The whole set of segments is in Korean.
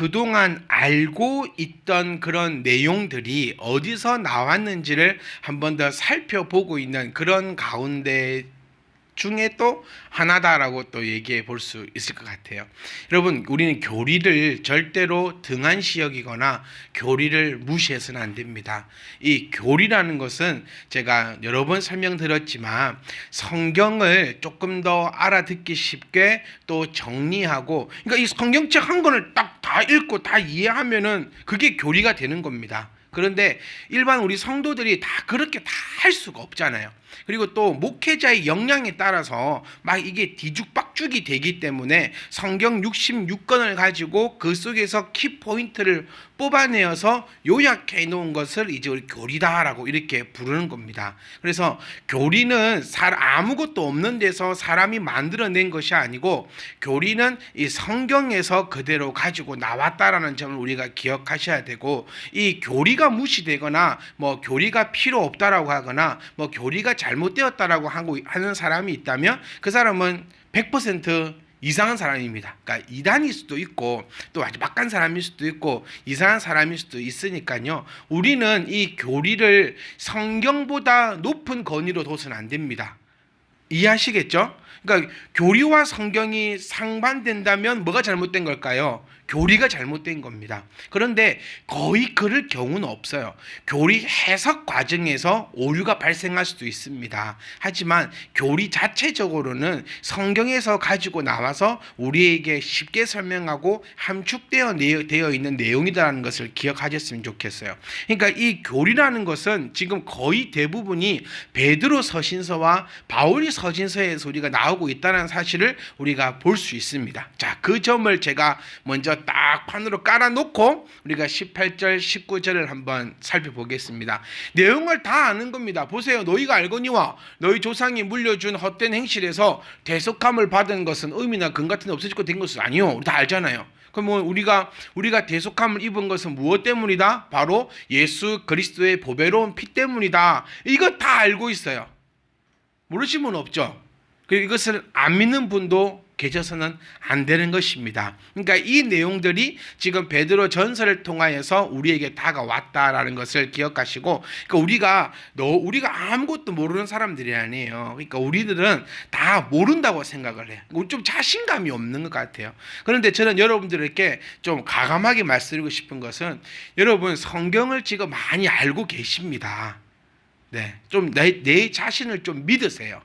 그동안 알고 있던 그런 내용들이 어디서 나왔는지를 한 번 더 살펴보고 있는 그런 가운데 중에 또 하나다라고 또 얘기해 볼 수 있을 것 같아요. 여러분, 우리는 교리를 절대로 등한시 여기거나 교리를 무시해서는 안 됩니다. 이 교리라는 것은 제가 여러 번 설명드렸지만 성경을 조금 더 알아듣기 쉽게 또 정리하고, 그러니까 이 성경책 한 권을 딱 다 읽고 다 이해하면은 그게 교리가 되는 겁니다. 그런데 일반 우리 성도들이 다 그렇게 다 할 수가 없잖아요. 그리고 또 목회자의 역량에 따라서 막 이게 뒤죽박죽이 되기 때문에 성경 66권을 가지고 그 속에서 키포인트를 뽑아내어서 요약해 놓은 것을 이제 우리 교리다라고 이렇게 부르는 겁니다. 그래서 교리는 아무것도 없는 데서 사람이 만들어낸 것이 아니고, 교리는 이 성경에서 그대로 가지고 나왔다라는 점을 우리가 기억하셔야 되고, 이 교리가 무시되거나 뭐 교리가 필요 없다라고 하거나 뭐 교리가 잘못되었다라고 하는 사람이 있다면 그 사람은 100% 이상한 사람입니다. 그러니까 이단일 수도 있고 또 아주 막간 사람일 수도 있고 이상한 사람일 수도 있으니까요. 우리는 이 교리를 성경보다 높은 권위로 둬서는 안 됩니다. 이해하시겠죠? 그러니까 교리와 성경이 상반된다면 뭐가 잘못된 걸까요? 교리가 잘못된 겁니다. 그런데 거의 그럴 경우는 없어요. 교리 해석 과정에서 오류가 발생할 수도 있습니다. 하지만 교리 자체적으로는 성경에서 가지고 나와서 우리에게 쉽게 설명하고 함축되어 있는 내용이라는 것을 기억하셨으면 좋겠어요. 그러니까 이 교리라는 것은 지금 거의 대부분이 베드로 서신서와 바울 서신서에서 우리가 나오고 있다는 사실을 우리가 볼 수 있습니다. 자, 그 점을 제가 먼저 딱 판으로 깔아놓고 우리가 18절 19절을 한번 살펴보겠습니다. 내용을 다 아는 겁니다. 보세요. 너희가 알거니와 너희 조상이 물려준 헛된 행실에서 대속함을 받은 것은 의미나 근 같은 데 없어지고 된 것은 아니요. 우리 다 알잖아요. 그럼 뭐 우리가 대속함을 입은 것은 무엇 때문이다? 바로 예수 그리스도의 보배로운 피 때문이다. 이거 다 알고 있어요. 모르신 분 없죠? 그리고 이것을 안 믿는 분도 계셔서는 안 되는 것입니다. 그러니까 이 내용들이 지금 베드로 전서를 통하여서 우리에게 다가왔다라는 것을 기억하시고, 그러니까 우리가 아무것도 모르는 사람들이 아니에요. 그러니까 우리들은 다 모른다고 생각을 해요. 좀 자신감이 없는 것 같아요. 그런데 저는 여러분들에게 좀 가감하게 말씀드리고 싶은 것은, 여러분 성경을 지금 많이 알고 계십니다. 네, 좀 내 자신을 좀 믿으세요.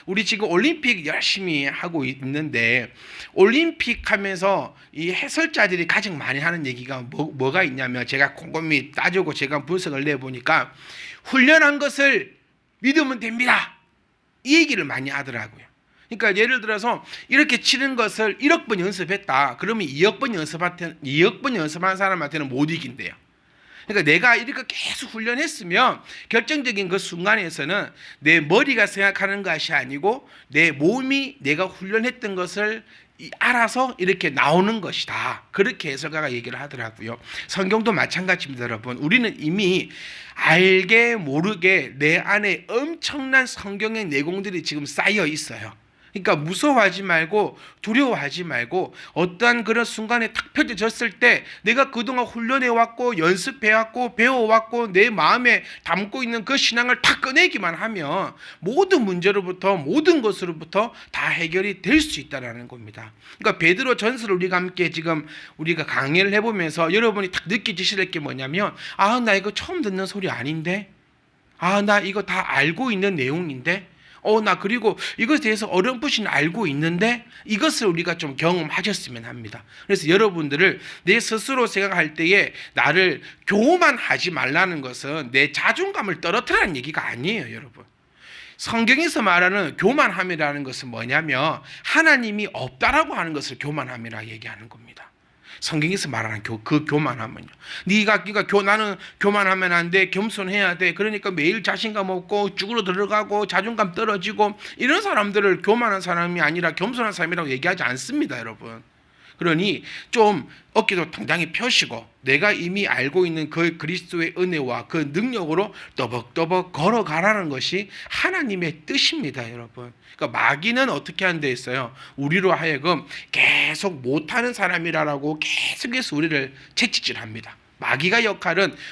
우리 지금 올림픽 열심히 하고 있는데, 올림픽 하면서 이 해설자들이 가장 많이 하는 얘기가 뭐가 있냐면, 제가 곰곰이 따지고 제가 분석을 내보니까 훈련한 것을 믿으면 됩니다, 이 얘기를 많이 하더라고요. 그러니까 예를 들어서 이렇게 치는 것을 1억 번 연습했다. 그러면 2억 번 연습한 사람한테는 못 이긴대요. 그러니까 내가 이렇게 계속 훈련했으면 결정적인 그 순간에서는 내 머리가 생각하는 것이 아니고 내 몸이 내가 훈련했던 것을 알아서 이렇게 나오는 것이다. 그렇게 해설가가 얘기를 하더라고요. 성경도 마찬가지입니다, 여러분. 우리는 이미 알게 모르게 내 안에 엄청난 성경의 내공들이 지금 쌓여 있어요. 그러니까 무서워하지 말고 두려워하지 말고, 어떠한 그런 순간에 탁 펼쳐졌을 때 내가 그동안 훈련해왔고 연습해왔고 배워왔고 내 마음에 담고 있는 그 신앙을 탁 꺼내기만 하면 모든 문제로부터 모든 것으로부터 다 해결이 될 수 있다는 겁니다. 그러니까 베드로 전서를 우리가 함께 지금 우리가 강의를 해보면서 여러분이 탁 느끼시실 게 뭐냐면, 나 이거 처음 듣는 소리 아닌데, 나 이거 다 알고 있는 내용인데, 나 그리고 이것에 대해서 어렴풋이 알고 있는데, 이것을 우리가 좀 경험하셨으면 합니다. 그래서 여러분들을 내 스스로 생각할 때에 나를 교만하지 말라는 것은 내 자존감을 떨어뜨리라는 얘기가 아니에요, 여러분. 성경에서 말하는 교만함이라는 것은 뭐냐면 하나님이 없다라고 하는 것을 교만함이라 얘기하는 겁니다. 성경에서 말하는 그 교만함은요. 나는 교만하면 안 돼, 겸손해야 돼, 그러니까 매일 자신감 없고 쭈그러들어가고 자존감 떨어지고, 이런 사람들을 교만한 사람이 아니라 겸손한 사람이라고 얘기하지 않습니다, 여러분. 그러니 좀 어깨도 당당히 펴시고 내가 이미 알고 있는 그 그리스도의 은혜와 그 능력으로 또박또박 걸어가라는 것이 하나님의 뜻입니다, 여러분. 그러니까 마귀는 어떻게 하는 데 있어요? 우리로 하여금 계속 못하는 사람이라고 계속해서 우리를 채찍질합니다.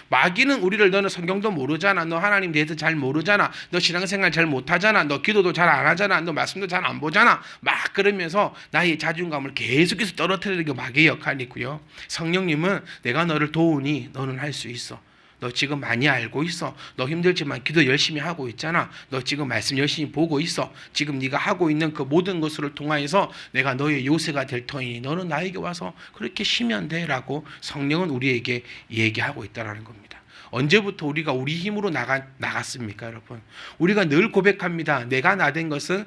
마귀는 우리를 너는 성경도 모르잖아. 너 하나님 대해서 잘 모르잖아. 너 신앙생활 잘 못하잖아. 너 기도도 잘 안 하잖아. 너 말씀도 잘 안 보잖아. 막 그러면서 나의 자존감을 계속해서 떨어뜨리는 게 마귀의 역할이고요. 성령님은 내가 너를 도우니 너는 할 수 있어. 너 지금 많이 알고 있어. 너 힘들지만 기도 열심히 하고 있잖아. 너 지금 말씀 열심히 보고 있어. 지금 네가 하고 있는 그 모든 것을 통하여서 내가 너의 요새가 될 터이니 너는 나에게 와서 그렇게 쉬면 돼 라고 성령은 우리에게 얘기하고 있다는 겁니다. 언제부터 우리가 우리 힘으로 나갔습니까, 여러분? 우리가 늘 고백합니다. 내가 나된 것은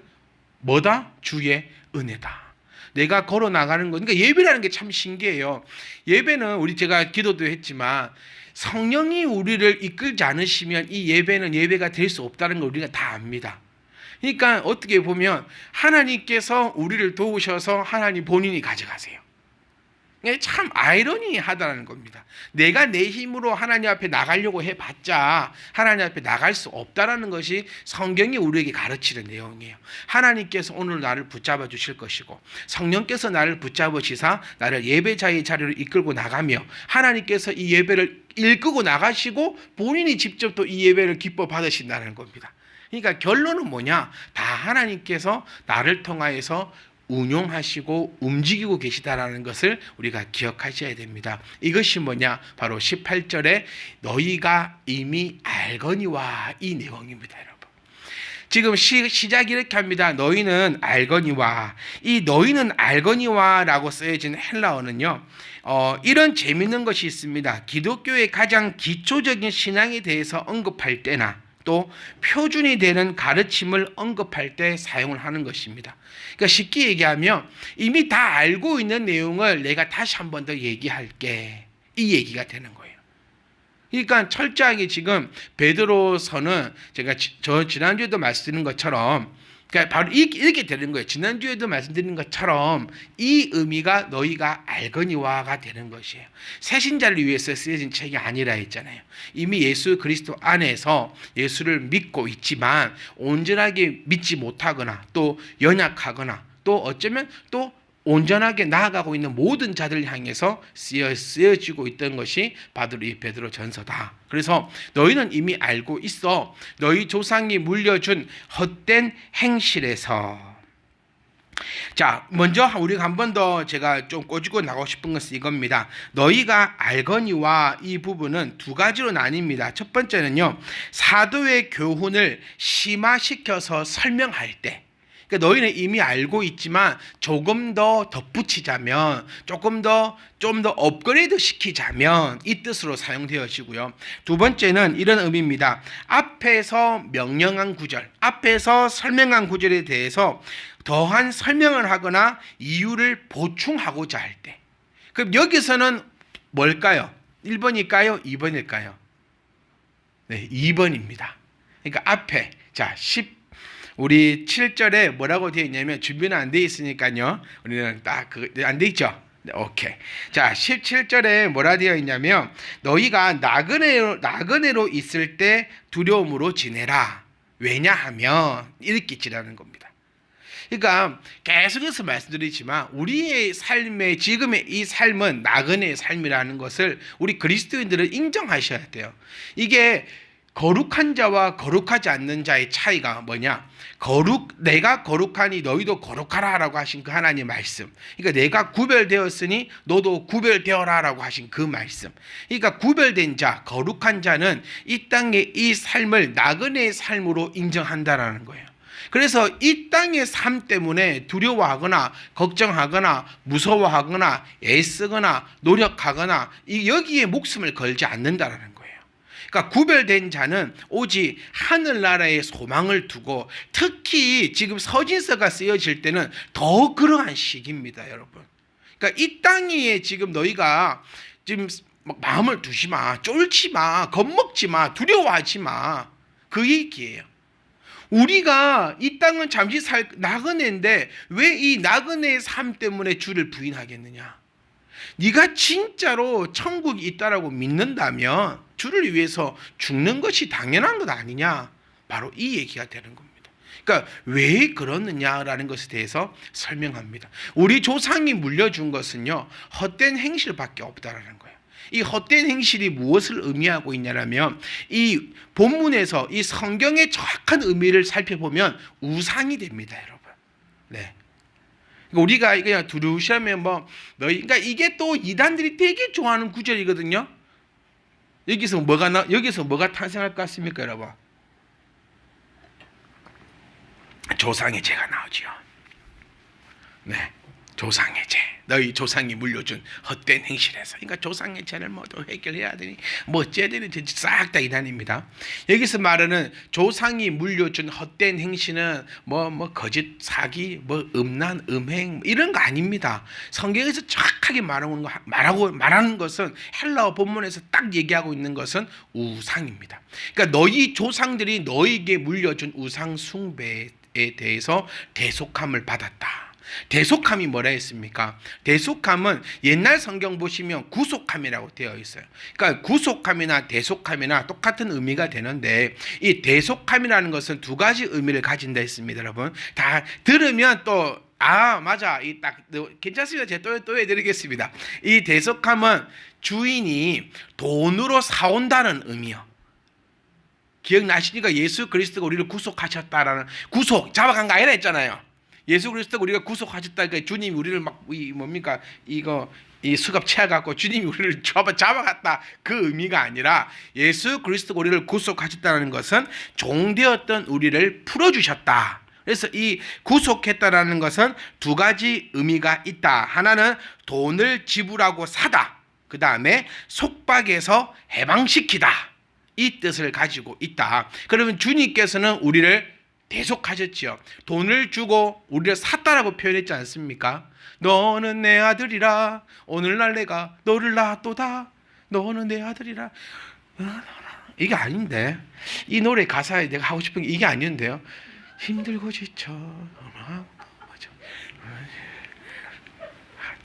뭐다? 주의 은혜다. 내가 걸어 나가는 거. 그러니까 예배라는 게 참 신기해요. 예배는 제가 기도도 했지만 성령이 우리를 이끌지 않으시면 이 예배는 예배가 될 수 없다는 걸 우리가 다 압니다. 그러니까 어떻게 보면 하나님께서 우리를 도우셔서 하나님 본인이 가져가세요. 참 아이러니하다는 겁니다. 내가 내 힘으로 하나님 앞에 나가려고 해봤자 하나님 앞에 나갈 수 없다는 것이 성경이 우리에게 가르치는 내용이에요. 하나님께서 오늘 나를 붙잡아 주실 것이고 성령께서 나를 붙잡으시사 나를 예배자의 자리로 이끌고 나가며 하나님께서 이 예배를 이끌고 나가시고 본인이 직접 또 이 예배를 기뻐 받으신다는 겁니다. 그러니까 결론은 뭐냐? 다 하나님께서 나를 통하여서 운용하시고 움직이고 계시다라는 것을 우리가 기억하셔야 됩니다. 이것이 뭐냐? 바로 18절에 너희가 이미 알거니와 이 내용입니다, 여러분. 지금 시작이 이렇게 합니다. 너희는 알거니와. 이 너희는 알거니와라고 쓰여진 헬라어는요. 이런 재미있는 것이 있습니다. 기독교의 가장 기초적인 신앙에 대해서 언급할 때나 또 표준이 되는 가르침을 언급할 때 사용을 하는 것입니다. 그러니까 쉽게 얘기하면 이미 다 알고 있는 내용을 내가 다시 한 번 더 얘기할게. 이 얘기가 되는 거예요. 그러니까 철저하게 지금 베드로서는 제가 지난주에도 말씀드린 것처럼 그러니까 바로 이렇게 되는 거예요. 지난주에도 말씀드린 것처럼 이 의미가 너희가 알거니와가 되는 것이에요. 새신자를 위해서 쓰여진 책이 아니라 했잖아요. 이미 예수 그리스도 안에서 예수를 믿고 있지만 온전하게 믿지 못하거나 또 연약하거나 또 어쩌면 또 온전하게 나아가고 있는 모든 자들을 향해서 쓰여지고 있던 것이 바로 이 베드로 전서다. 그래서 너희는 이미 알고 있어. 너희 조상이 물려준 헛된 행실에서. 자, 먼저 우리가 한 번 더 제가 좀 꼬집고 나가고 싶은 것은 이겁니다. 너희가 알거니와 이 부분은 두 가지로 나뉩니다. 첫 번째는요, 사도의 교훈을 심화시켜서 설명할 때, 그러니까 너희는 이미 알고 있지만 조금 더 덧붙이자면 좀 더 업그레이드 시키자면 이 뜻으로 사용되어지고요. 두 번째는 이런 의미입니다. 앞에서 명령한 구절, 앞에서 설명한 구절에 대해서 더한 설명을 하거나 이유를 보충하고자 할 때. 그럼 여기서는 뭘까요? 1번일까요? 2번일까요? 네, 2번입니다. 그러니까 앞에 우리 7절에 뭐라고 되어 있냐면 준비는 안 되어 있으니까요. 우리는 딱 안 되어 있죠? 네, 오케이. 자, 17절에 뭐라 되어 있냐면 너희가 나그네로 있을 때 두려움으로 지내라. 왜냐하면 이렇게 지라는 겁니다. 그러니까 계속해서 말씀드리지만 우리의 삶의 지금의 이 삶은 나그네의 삶이라는 것을 우리 그리스도인들은 인정하셔야 돼요. 이게 거룩한 자와 거룩하지 않는 자의 차이가 뭐냐? 내가 거룩하니 너희도 거룩하라라고 하신 그 하나님의 말씀. 그러니까 내가 구별되었으니 너도 구별되어라라고 하신 그 말씀. 그러니까 구별된 자, 거룩한 자는 이 땅의 이 삶을 나그네의 삶으로 인정한다라는 거예요. 그래서 이 땅의 삶 때문에 두려워하거나 걱정하거나 무서워하거나 애쓰거나 노력하거나 여기에 목숨을 걸지 않는다라는 거예요. 그러니까 구별된 자는 오직 하늘나라의 소망을 두고 특히 지금 서신서가 쓰여질 때는 더 그러한 시기입니다, 여러분. 그러니까 이 땅에 지금 너희가 지금 마음을 두지 마, 쫄지 마, 겁먹지 마, 두려워하지 마. 그 얘기예요. 우리가 이 땅은 잠시 살 나그네인데 왜 이 나그네의 삶 때문에 주를 부인하겠느냐? 네가 진짜로 천국이 있다라고 믿는다면 주를 위해서 죽는 것이 당연한 것 아니냐? 바로 이 얘기가 되는 겁니다. 그러니까 왜 그러느냐라는 것에 대해서 설명합니다. 우리 조상이 물려준 것은요, 헛된 행실밖에 없다라는 거예요. 이 헛된 행실이 무엇을 의미하고 있냐면, 이 본문에서 이 성경의 정확한 의미를 살펴보면 우상이 됩니다, 여러분. 네. 우리가 그냥 두루시하면 뭐 너희, 그러니까 이게 또 이단들이 되게 좋아하는 구절이거든요. 여기서 뭐가 탄생할 것 같습니까, 여러분? 조상의 죄가 나오지요. 네, 조상의 죄. 너희 조상이 물려준 헛된 행실에서, 그러니까 조상의 죄를 모두 해결해야 되니 뭐 어째야 되는지 싹 다 이단입니다. 여기서 말하는 조상이 물려준 헛된 행실은 뭐 거짓, 사기, 뭐 음란, 음행 이런 거 아닙니다. 성경에서 정확하게 말하는 것은, 헬라어 본문에서 딱 얘기하고 있는 것은 우상입니다. 그러니까 너희 조상들이 너에게 물려준 우상 숭배에 대해서 대속함을 받았다. 대속함이 뭐라 했습니까? 대속함은 옛날 성경 보시면 구속함이라고 되어 있어요. 그러니까 구속함이나 대속함이나 똑같은 의미가 되는데, 이 대속함이라는 것은 두 가지 의미를 가진다 했습니다, 여러분. 다 들으면 또 맞아, 이 딱 괜찮습니다. 제가 또 해드리겠습니다. 이 대속함은 주인이 돈으로 사온다는 의미요. 기억나시니까 예수 그리스도가 우리를 구속하셨다라는, 구속 잡아간 거 아니라 했잖아요. 예수 그리스도가 우리가 구속하셨다. 그러니까 주님이 우리를 이 수갑 채워갖고 주님이 우리를 잡아갔다, 그 의미가 아니라, 예수 그리스도가 우리를 구속하셨다는 것은 종되었던 우리를 풀어주셨다. 그래서 이 구속했다라는 것은 두 가지 의미가 있다. 하나는 돈을 지불하고 사다. 그 다음에 속박에서 해방시키다. 이 뜻을 가지고 있다. 그러면 주님께서는 우리를 대속하셨지요. 돈을 주고 우리를 샀다라고 표현했지 않습니까? 너는 내 아들이라, 오늘날 내가 너를 낳았도다. 너는 내 아들이라. 이게 아닌데, 이 노래 가사에 내가 하고 싶은 게 이게 아닌데요. 힘들고 지쳐.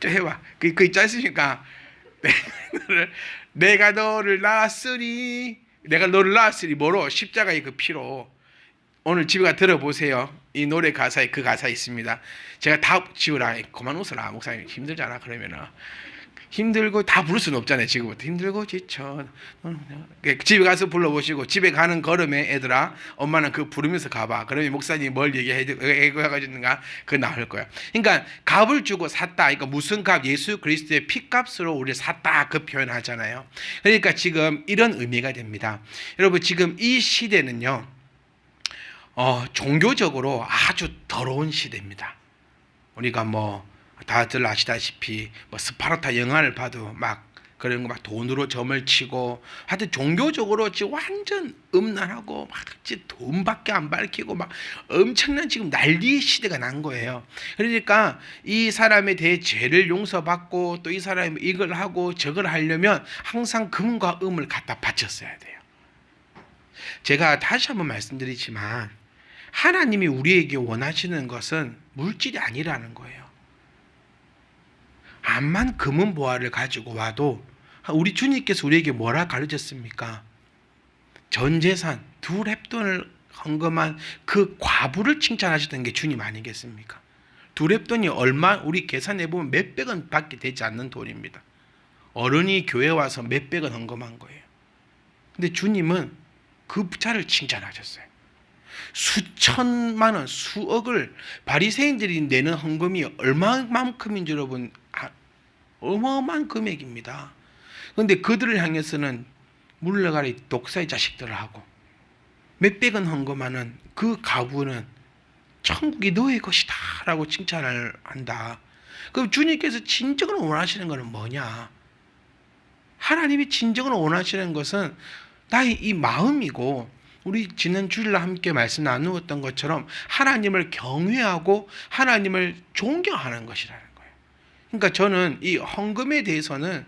좀 해봐. 그 있지 않습니까? 내가 너를 낳았으니, 내가 너를 낳았으니 뭐로? 십자가의 그 피로. 오늘 집에 가 들어보세요. 이 노래 가사에 그 가사 있습니다. 제가 다 지우라. 그만 웃어라. 목사님 힘들잖아. 그러면은 힘들고 다 부를 수는 없잖아요. 지금부터 힘들고 지쳐. 집에 가서 불러보시고, 집에 가는 걸음에 애들아, 엄마는 그 부르면서 가봐. 그러면 목사님이 뭘 얘기해가지고가 그 나올 거야. 그러니까 값을 주고 샀다. 그러니까 무슨 값? 예수 그리스도의 피값으로 우리를 샀다. 그 표현하잖아요. 그러니까 지금 이런 의미가 됩니다. 여러분, 지금 이 시대는요, 종교적으로 아주 더러운 시대입니다. 우리가 다들 아시다시피 스파르타 영화를 봐도 막 그런 거 막 돈으로 점을 치고, 하여튼 종교적으로 지금 완전 음란하고 막 돈밖에 안 밝히고 막 엄청난 지금 난리 시대가 난 거예요. 그러니까 이 사람에 대해 죄를 용서받고 또 이 사람이 이걸 하고 저걸 하려면 항상 금과 음을 갖다 바쳤어야 돼요. 제가 다시 한번 말씀드리지만, 하나님이 우리에게 원하시는 것은 물질이 아니라는 거예요. 암만 금은 보화를 가지고 와도, 우리 주님께서 우리에게 뭐라 가르쳤습니까? 전 재산 두 렙돈을 헌금한 그 과부를 칭찬하셨던 게 주님 아니겠습니까? 두 렙돈이 얼마, 우리 계산해보면 몇백 원 밖에 되지 않는 돈입니다. 어른이 교회 와서 몇백 원 헌금한 거예요. 근데 주님은 그 부자를 칭찬하셨어요. 수천만 원, 수억을 바리새인들이 내는 헌금이 얼마만큼인지 여러분, 어마어마한 금액입니다. 그런데 그들을 향해서는 물러가리 독사의 자식들을 하고, 몇백원 헌금하는 그 가부는 천국이 너의 것이다 라고 칭찬을 한다. 그럼 주님께서 진정으로 원하시는 것은 뭐냐? 하나님이 진정으로 원하시는 것은 나의 이 마음이고, 우리 지난 주일날 함께 말씀 나누었던 것처럼 하나님을 경외하고 하나님을 존경하는 것이라는 거예요. 그러니까 저는 이 헌금에 대해서는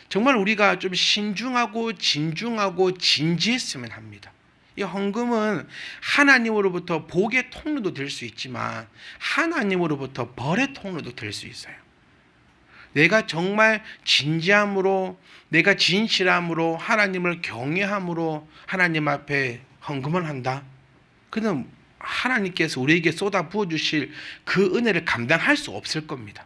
정말 우리가 좀 신중하고 진중하고 진지했으면 합니다. 이 헌금은 하나님으로부터 복의 통로도 될 수 있지만 하나님으로부터 벌의 통로도 될 수 있어요. 내가 정말 진지함으로, 내가 진실함으로, 하나님을 경외함으로 하나님 앞에 헌금을 한다. 그는 하나님께서 우리에게 쏟아 부어주실 그 은혜를 감당할 수 없을 겁니다.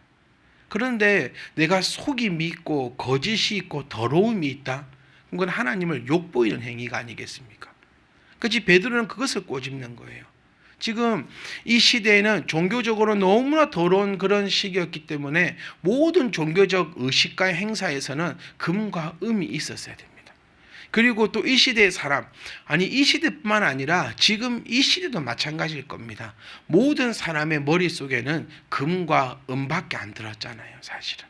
그런데 내가 속이 있고 거짓이 있고 더러움이 있다. 그건 하나님을 욕보이는 행위가 아니겠습니까? 그렇지, 베드로는 그것을 꼬집는 거예요. 지금 이 시대에는 종교적으로 너무나 더러운 그런 시기였기 때문에 모든 종교적 의식과 행사에서는 금과 음이 있었어야 됩니다. 그리고 또 이 시대의 사람, 아니 이 시대뿐만 아니라 지금 이 시대도 마찬가지일 겁니다. 모든 사람의 머릿속에는 금과 음밖에 안 들었잖아요, 사실은.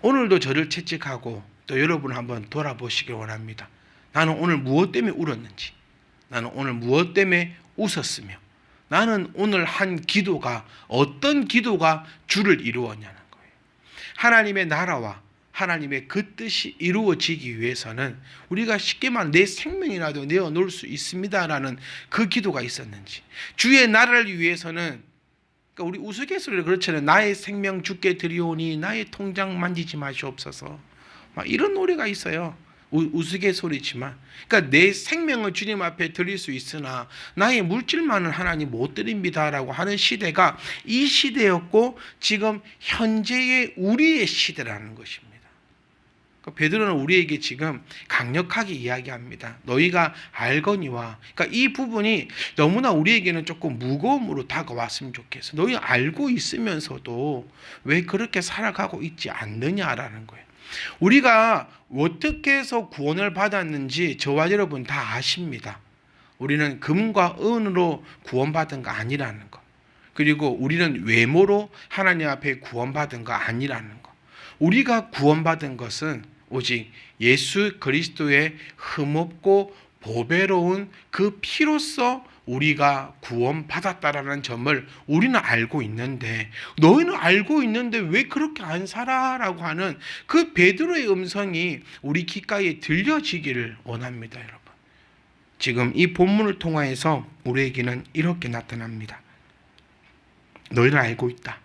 오늘도 저를 채찍하고 또 여러분 한번 돌아보시길 원합니다. 나는 오늘 무엇 때문에 울었는지, 나는 오늘 무엇 때문에 웃었으며, 나는 오늘 한 기도가 어떤 기도가 주를 이루었냐는 거예요. 하나님의 나라와 하나님의 그 뜻이 이루어지기 위해서는 우리가 쉽게 말하면 내 생명이라도 내어놓을 수 있습니다라는 그 기도가 있었는지, 주의 나라를 위해서는, 그러니까 우리 우스갯소리로 그렇잖아요. 나의 생명 주께 드리오니 나의 통장 만지지 마시옵소서, 막 이런 노래가 있어요. 우스갯소리지만, 그러니까 내 생명을 주님 앞에 드릴 수 있으나 나의 물질만은 하나님 못 드립니다라고 하는 시대가 이 시대였고 지금 현재의 우리의 시대라는 것입니다. 베드로는 우리에게 지금 강력하게 이야기합니다. 너희가 알거니와, 그러니까 이 부분이 너무나 우리에게는 조금 무거움으로 다가왔으면 좋겠어. 너희 알고 있으면서도 왜 그렇게 살아가고 있지 않느냐라는 거예요. 우리가 어떻게 해서 구원을 받았는지 저와 여러분 다 아십니다. 우리는 금과 은으로 구원받은 거 아니라는 거, 그리고 우리는 외모로 하나님 앞에 구원받은 거 아니라는 거. 우리가 구원받은 것은 오직 예수 그리스도의 흠없고 보배로운 그 피로써 우리가 구원받았다라는 점을 우리는 알고 있는데, 너희는 알고 있는데 왜 그렇게 안 살아라고 하는 그 베드로의 음성이 우리 귓가에 들려지기를 원합니다. 여러분, 지금 이 본문을 통하여서 우리에게는 이렇게 나타납니다. 너희는 알고 있다.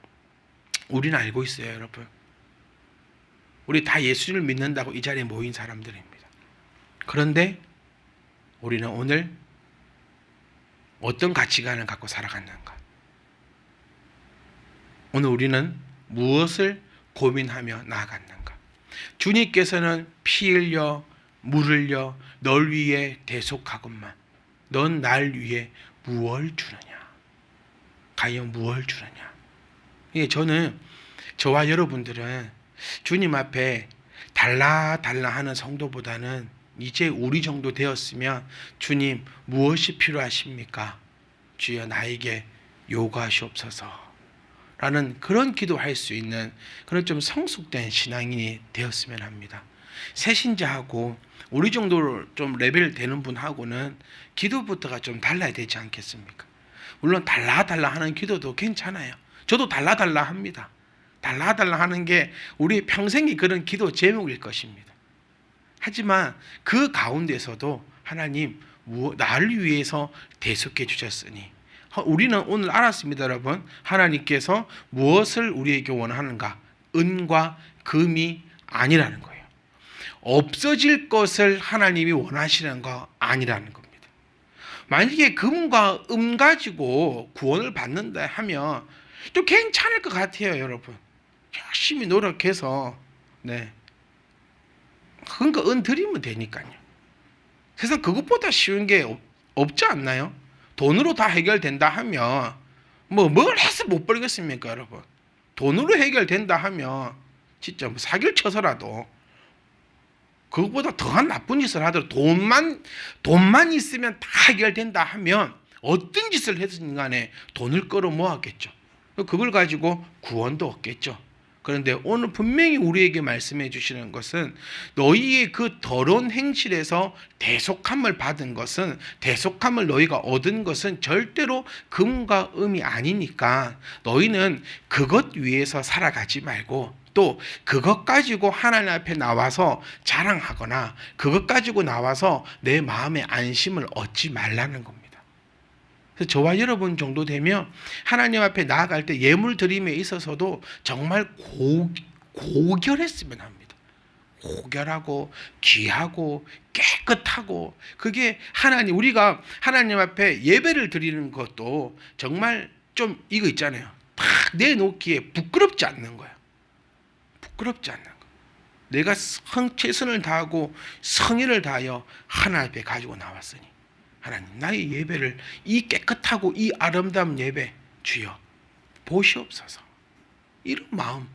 우리는 알고 있어요. 여러분, 우리 다 예수를 믿는다고 이 자리에 모인 사람들입니다. 그런데 우리는 오늘 어떤 가치관을 갖고 살아갔는가? 오늘 우리는 무엇을 고민하며 나아갔는가? 주님께서는 피 흘려 물 흘려 널 위해 대속하건만 넌 날 위해 무엇을 주느냐? 과연 무엇을 주느냐? 이게 저와 여러분들은 주님 앞에 달라 하는 성도보다는 이제 우리 정도 되었으면 주님 무엇이 필요하십니까? 주여 나에게 요구하시옵소서 라는 그런 기도할 수 있는 그런 좀 성숙된 신앙인이 되었으면 합니다. 새신자하고 우리 정도로 좀 레벨 되는 분하고는 기도부터가 좀 달라야 되지 않겠습니까? 물론 달라 하는 기도도 괜찮아요. 저도 달라 합니다. 달라 하는 게 우리 평생의 그런 기도 제목일 것입니다. 하지만 그 가운데서도 하나님 나를 위해서 대속해 주셨으니, 우리는 오늘 알았습니다. 여러분, 하나님께서 무엇을 우리에게 원하는가? 은과 금이 아니라는 거예요. 없어질 것을 하나님이 원하시는 거 아니라는 겁니다. 만약에 금과 음 가지고 구원을 받는다 하면 또 괜찮을 것 같아요. 여러분, 열심히 노력해서 그러니까 은 드리면 되니까요. 세상 그것보다 쉬운 게 없지 않나요? 돈으로 다 해결된다 하면 뭘 해서 못 벌겠습니까, 여러분? 돈으로 해결된다 하면 진짜 사기를 쳐서라도, 그것보다 더한 나쁜 짓을 하더라도 돈만 있으면 다 해결된다 하면 어떤 짓을 해서든 간에 돈을 끌어 모았겠죠. 그걸 가지고 구원도 얻겠죠. 그런데 오늘 분명히 우리에게 말씀해 주시는 것은 너희의 그 더러운 행실에서 대속함을 받은 것은, 대속함을 너희가 얻은 것은 절대로 금과 음이 아니니까 너희는 그것 위에서 살아가지 말고 또 그것 가지고 하나님 앞에 나와서 자랑하거나 그것 가지고 나와서 내 마음의 안심을 얻지 말라는 겁니다. 그래서 저와 여러분 정도 되면 하나님 앞에 나아갈 때 예물 드림에 있어서도 정말 고결했으면 합니다. 고결하고 귀하고 깨끗하고, 그게 우리가 하나님 앞에 예배를 드리는 것도 정말 좀 이거 있잖아요. 탁 내놓기에 부끄럽지 않는 거예요. 부끄럽지 않는 거. 내가 최선을 다하고 성의를 다하여 하나님 앞에 가지고 나왔으니 하나님, 나의 예배를, 이 깨끗하고 이 아름다운 예배 주여 보시옵소서. 이런 마음,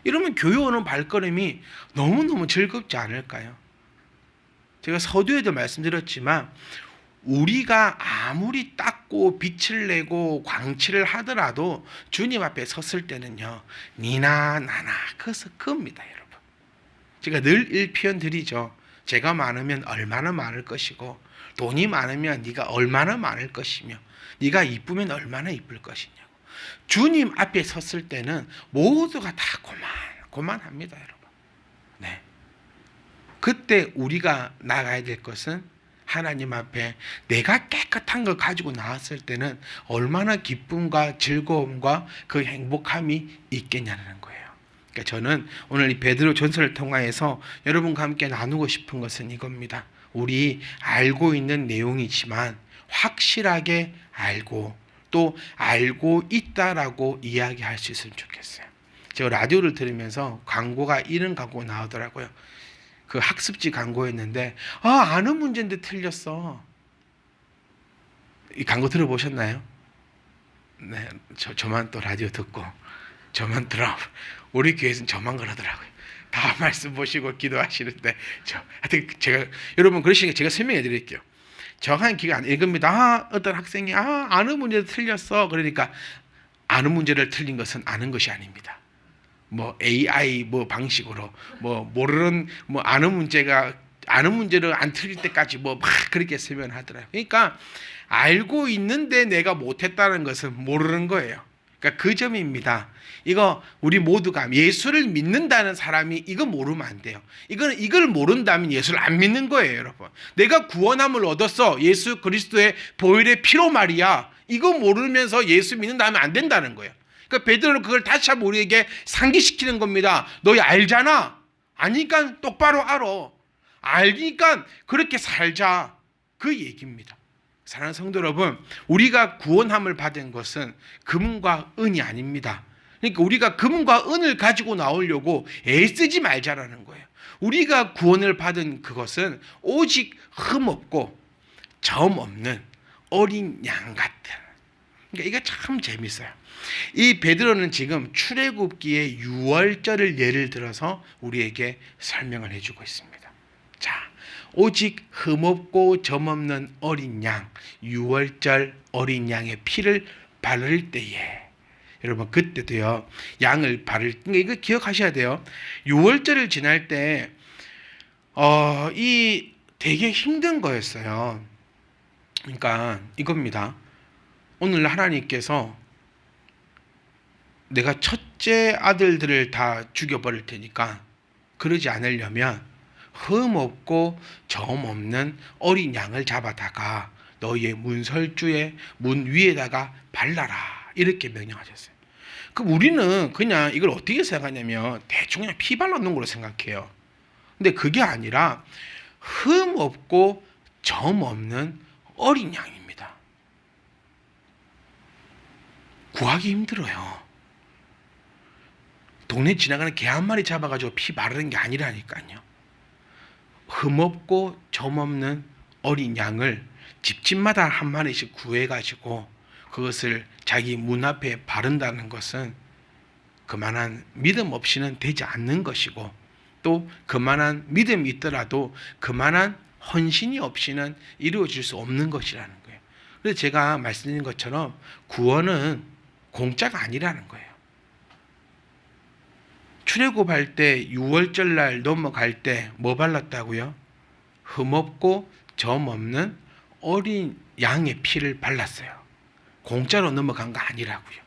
이러면 교회 오는 발걸음이 너무너무 즐겁지 않을까요? 제가 서두에도 말씀드렸지만 우리가 아무리 닦고 빛을 내고 광칠을 하더라도 주님 앞에 섰을 때는요, 니나 나나 그겁니다, 여러분. 제가 늘 일편 드리죠. 제가 많으면 얼마나 많을 것이고, 돈이 많으면 네가 얼마나 많을 것이며, 네가 이쁘면 얼마나 이쁠 것이냐고. 주님 앞에 섰을 때는 모두가 다 고만합니다, 여러분. 네. 그때 우리가 나가야 될 것은 하나님 앞에 내가 깨끗한 걸 가지고 나왔을 때는 얼마나 기쁨과 즐거움과 그 행복함이 있겠냐는 거예요. 그러니까 저는 오늘 이 베드로 전설을 통하여서 여러분과 함께 나누고 싶은 것은 이겁니다. 우리 알고 있는 내용이지만 확실하게 알고 또 알고 있다라고 이야기할 수 있으면 좋겠어요. 제가 라디오를 들으면서 이런 광고가 나오더라고요. 그 학습지 광고였는데, 아는 문제인데 틀렸어. 이 광고 들어보셨나요? 네, 저만 또 라디오 듣고 저만 들어. 우리 교회에서는 저만 그러더라고요. 다 말씀 보시고 기도하시는데 하여튼 여러분 그러시니까 제가 설명해 드릴게요. 정확한 기가 안 읽습니다. 어떤 학생이 아는 문제도 틀렸어. 그러니까 아는 문제를 틀린 것은 아는 것이 아닙니다. AI 방식으로 모르는 아는 문제를 안 틀릴 때까지 막 그렇게 설명하더라고요. 그러니까 알고 있는데 내가 못했다는 것은 모르는 거예요. 그러니까 그 점입니다. 이거 우리 모두가 예수를 믿는다는 사람이 이거 모르면 안 돼요. 이걸 모른다면 예수를 안 믿는 거예요, 여러분. 내가 구원함을 얻었어. 예수 그리스도의 보혈의 피로 말이야. 이거 모르면서 예수 믿는다면 안 된다는 거예요. 그러니까 베드로는 그걸 다시 한번 우리에게 상기시키는 겁니다. 너희 알잖아. 아니까 똑바로 알아. 알니까 그렇게 살자. 그 얘기입니다. 사랑하는 성도 여러분, 우리가 구원함을 받은 것은 금과 은이 아닙니다. 그러니까 우리가 금과 은을 가지고 나오려고 애쓰지 말자라는 거예요. 우리가 구원을 받은 그것은 오직 흠없고 점 없는 어린 양 같은. 그러니까 이게 참 재밌어요. 이 베드로는 지금 출애굽기의 유월절을 예를 들어서 우리에게 설명을 해주고 있습니다. 자, 오직 흠없고 점없는 어린 양, 유월절 어린 양의 피를 바를 때에, 여러분 그때도요 양을 이거 기억하셔야 돼요. 유월절을 지날 때 이 되게 힘든 거였어요. 그러니까 이겁니다. 오늘 하나님께서 내가 첫째 아들들을 다 죽여버릴 테니까 그러지 않으려면 흠없고 점 없는 어린 양을 잡아다가 너희의 문설주의 문 위에다가 발라라, 이렇게 명령하셨어요. 그럼 우리는 그냥 이걸 어떻게 생각하냐면 대충 그냥 피 발라놓은 걸로 생각해요. 근데 그게 아니라 흠없고 점 없는 어린 양입니다. 구하기 힘들어요. 동네 지나가는 개 한 마리 잡아가지고 피 바르는 게 아니라니까요. 흠없고 점없는 어린 양을 집집마다 한 마리씩 구해가지고 그것을 자기 문 앞에 바른다는 것은 그만한 믿음 없이는 되지 않는 것이고, 또 그만한 믿음이 있더라도 그만한 헌신이 없이는 이루어질 수 없는 것이라는 거예요. 그래서 제가 말씀드린 것처럼 구원은 공짜가 아니라는 거예요. 출애굽할 때 유월절날 넘어갈 때 뭐 발랐다고요? 흠없고 점 없는 어린 양의 피를 발랐어요. 공짜로 넘어간 거 아니라고요.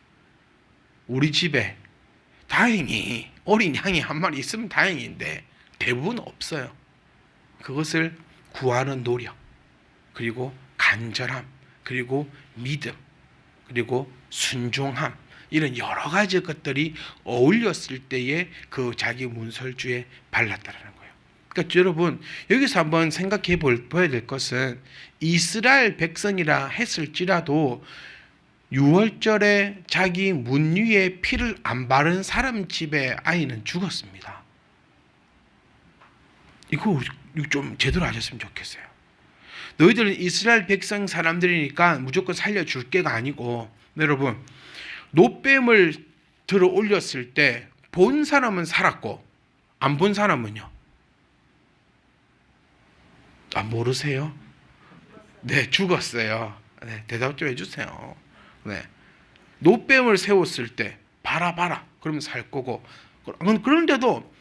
우리 집에 다행히 어린 양이 한 마리 있으면 다행인데 대부분 없어요. 그것을 구하는 노력, 그리고 간절함, 그리고 믿음, 그리고 순종함, 이런 여러 가지 것들이 어울렸을 때에 그 자기 문설주에 발랐다라는 거예요. 그러니까 여러분, 여기서 한번 생각해 봐야 될 것은, 이스라엘 백성이라 했을지라도 6월절에 자기 문 위에 피를 안 바른 사람 집의 아이는 죽었습니다. 이거 좀 제대로 하셨으면 좋겠어요. 너희들은 이스라엘 백성 사람들이니까 무조건 살려줄 게가 아니고, 여러분, 노뱀을 들어 올렸을 때 본 사람은 살았고 안 본 사람은요? 모르세요? 네, 죽었어요. 네, 대답 좀 해주세요. 네, 노뱀을 세웠을 때 봐라 그러면 살 거고, 그런데도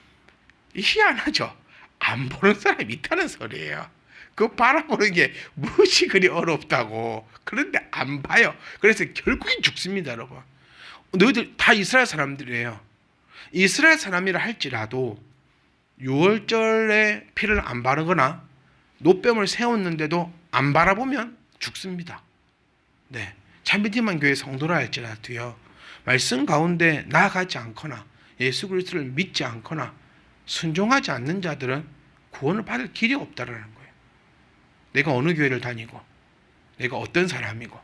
희한하죠. 안 보는 사람이 있다는 소리예요. 그거 바라보는 게 무엇이 그리 어렵다고. 그런데 안 봐요. 그래서 결국엔 죽습니다, 여러분. 너희들 다 이스라엘 사람들이에요. 이스라엘 사람이라 할지라도 6월절에 피를 안 바르거나 노뱀을 세웠는데도 안 바라보면 죽습니다. 네, 참비티만 교회 성도라 할지라도요, 말씀 가운데 나아가지 않거나 예수 그리스도를 믿지 않거나 순종하지 않는 자들은 구원을 받을 길이 없다라는 거예요. 내가 어느 교회를 다니고 내가 어떤 사람이고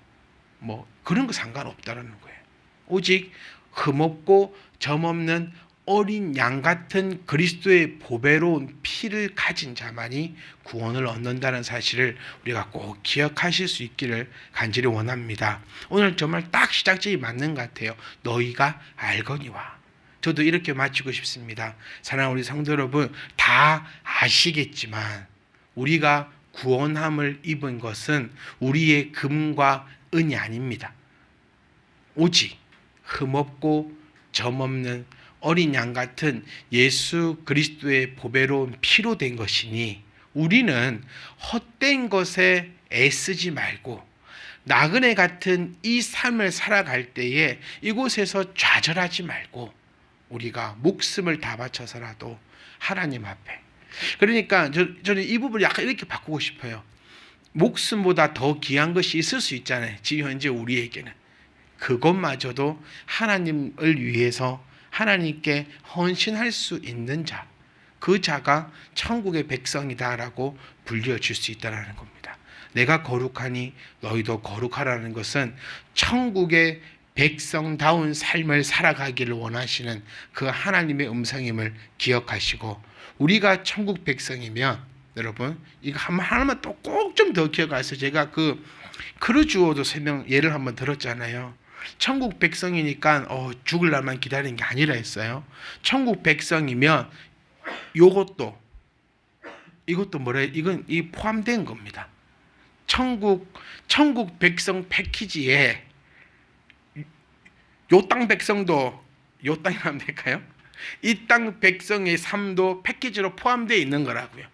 뭐 그런 거 상관없다라는 거예요. 오직 흠없고 점없는 어린 양 같은 그리스도의 보배로운 피를 가진 자만이 구원을 얻는다는 사실을 우리가 꼭 기억하실 수 있기를 간절히 원합니다. 오늘 정말 딱 시작점이 맞는 것 같아요. 너희가 알거니와. 저도 이렇게 마치고 싶습니다. 사랑하는 우리 성도 여러분, 다 아시겠지만 우리가 구원함을 입은 것은 우리의 금과 은이 아닙니다. 오직 흠없고 점없는 어린 양 같은 예수 그리스도의 보배로운 피로 된 것이니, 우리는 헛된 것에 애쓰지 말고 나그네 같은 이 삶을 살아갈 때에 이곳에서 좌절하지 말고 우리가 목숨을 다 바쳐서라도 하나님 앞에, 그러니까 저는 이 부분을 약간 이렇게 바꾸고 싶어요. 목숨보다 더 귀한 것이 있을 수 있잖아요, 지금 현재 우리에게는. 그것마저도 하나님을 위해서 하나님께 헌신할 수 있는 자, 그 자가 천국의 백성이다라고 불려줄 수 있다는 겁니다. 내가 거룩하니 너희도 거룩하라는 것은 천국의 백성다운 삶을 살아가기를 원하시는 그 하나님의 음성임을 기억하시고, 우리가 천국 백성이면 여러분, 이거 하나만 또 꼭 좀 더 기억하세요. 제가 그 크루즈워도 예를 한번 들었잖아요. 천국 백성이니까 죽을 날만 기다리는 게 아니라 했어요. 천국 백성이면 이것도 이건 포함된 겁니다. 천국 백성 패키지에 요 땅 백성도, 요 땅이라면 될까요? 이 땅 백성의 삶도 패키지로 포함되어 있는 거라고요.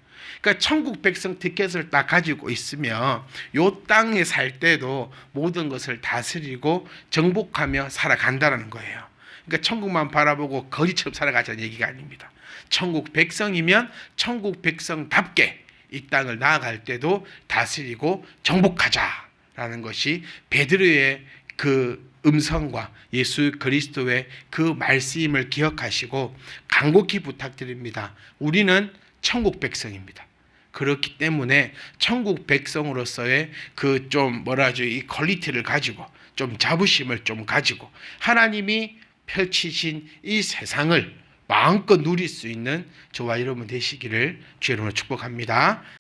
그러니까 천국 백성 티켓을 딱 가지고 있으면 요 땅에 살 때도 모든 것을 다스리고 정복하며 살아간다는 거예요. 그러니까 천국만 바라보고 거지처럼 살아가자는 얘기가 아닙니다. 천국 백성이면 천국 백성답게 이 땅을 나아갈 때도 다스리고 정복하자라는 것이 베드로의 그 음성과 예수 그리스도의 그 말씀을 기억하시고 간곡히 부탁드립니다. 우리는 천국 백성입니다. 그렇기 때문에 천국 백성으로서의 그 이 퀄리티를 가지고 좀 자부심을 좀 가지고 하나님이 펼치신 이 세상을 마음껏 누릴 수 있는 저와 여러분 되시기를 주의 이름으로 축복합니다.